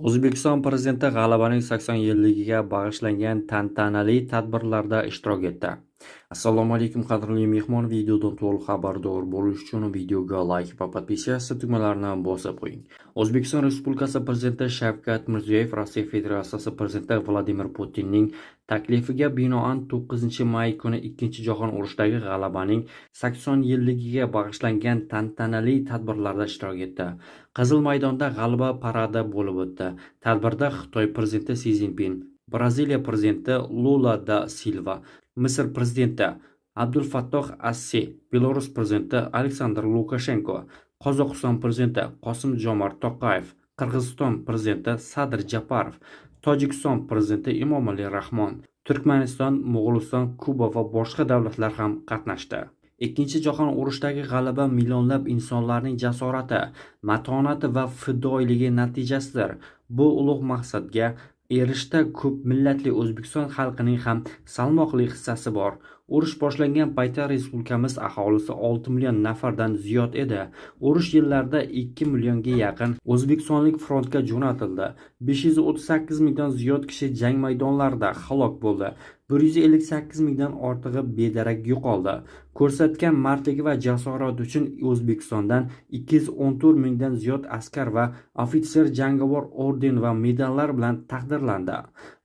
O'zbekiston Prezidenti g'alabaning 80 yilligiga bag'ishlangan tantanali tadbirlarda ishtirok etdi. Assalomu alaykum qadrli mehmon, videodan to'liq xabardor bo'lish uchun videoga like va podpiskatsiya tugmalarini bosib qo'ying. O'zbekiston Respublikasi Prezidenti Shavkat Mirziyoyev Rossiya Federatsiyasi Prezidenti Vladimir Putinning taklifiga binoan 9-may kuni Ikkinchi jahon urushidagi g'alabaning 80 yilligiga bag'ishlangan tantanali tadbirlarda ishtirok etdi. Qizil maydonda g'alaba paradi bo'lib o'tdi. Tadbirda Xitoy prezidenti Si Zinpin, Braziliya prezidenti Lula da Silva, Misr prezidenti Abdulfattoh Assi, Belarus prezidenti Aleksandr Lukashenko, Qozog'iston prezidenti Qosim-Jomart To'qayev, Qirg'iziston prezidenti Sadir Japarov, Tojikiston prezidenti Emomali Rahmon, Turkmaniston, Mo'g'uliston, Kuba va boshqa davlatlar ham qatnashdi. Ikkinchi jahon urushidagi g'alaba millionlab insonlarning jasorati, matonati va fidoyiligi natijasidir. Bu ulug' maqsadga erishishda ko'p millatli O'zbekiston xalqining ham salmoqli hissasi bor. Urush boshlangan paytda respublikamiz aholisi 6 million nafardan ziyod edi. Urush yillarida 2 millionga yaqin o'zbekistonlik frontga jo'natildi. 538 mingdan ziyod kishi jang maydonlarida halok bo'ldi. 158 mingdan ortig'i bedarak yo'qoldi. Ko'rsatgan mardligi va jasorati uchun O'zbekistondan 214 mingdan ziyod askar va ofitser jangovar orden va medallar bilan taqdirlandi.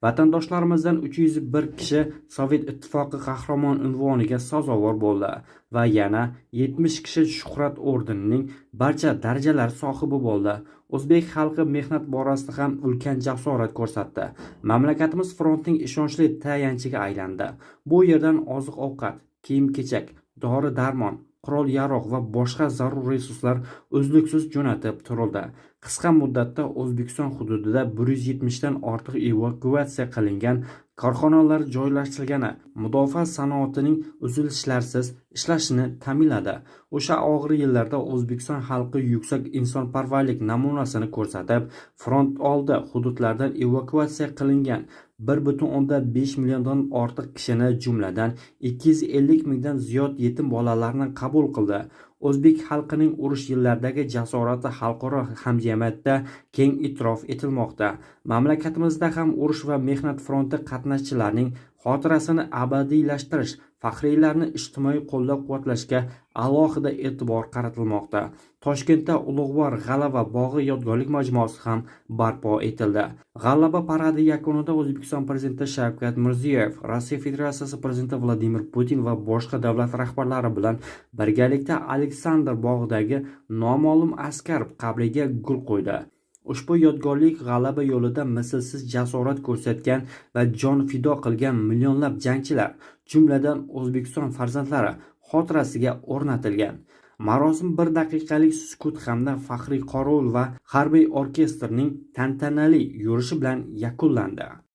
Vatandoshlarimizdan 301 kishi Sovet ittifoqi qahramon unvoniga sazovor bo'ldi va yana 70 kishi Shuhrat ordenining barcha darajalari sohibi bo'ldi. O'zbek xalqi mehnat borasida ham ulkan jasorat ko'rsatdi. Mamlakatimiz frontning ishonchli tayanchiga aylandi. Bu yerdan oziq-ovqat, kiyim-kechak, dori-darmon, qurol-yarog' va boshqa zarur resurslar uzluksiz jo'natib turildi. Qisqa muddatda O'zbekiston hududida 170 dan ortiq evakuatsiya qilingan korxonalar joylashtirilgani mudofaa sanoatining uzilishlarsiz ishlashini ta'minladi. O'sha og'ir yillarda O'zbekiston xalqi yuksak insonparvarlik namunasini ko'rsatib, front oldi hududlardan evakuatsiya qilingan 1,5 milliondan ortiq kishini, jumladan 250 mingdan ziyod yetim bolalarni qabul qildi. O'zbek xalqining urush yillaridagi jasorati xalqaro hamjamiyatda keng e'tirof etilmoqda. Mamlakatimizda ham urush va mehnat fronti qatnashchilarining xotirasini abadiylashtirish, faxriylarni ijtimoiy qo'llab-quvvatlashga alohida e'tibor qaratilmoqda. Toshkentda Ulug'bor G'alaba bog'i yodgorlik majmuasi ham barpo etildi. G'alaba paradi yakunida O'zbekiston Prezidenti Shavkat Mirziyoyev, Rossiya Federatsiyasi Prezidenti Vladimir Putin va boshqa davlat rahbarlari bilan birgalikda Aleksandr bog'idagi noma'lum askar qabriga gul qo'ydi. Ushbu yodgorlik g'alaba yo'lida mislsiz jasorat ko'rsatgan va jon fido qilgan millionlab jangchilar, jumladan O'zbekiston farzandlari xotirasiga o'rnatilgan. Marosim 1 daqiqalik sukut hamda faxriy qorovul va harbiy orkestrning tantanali yurishi bilan yakunlandi.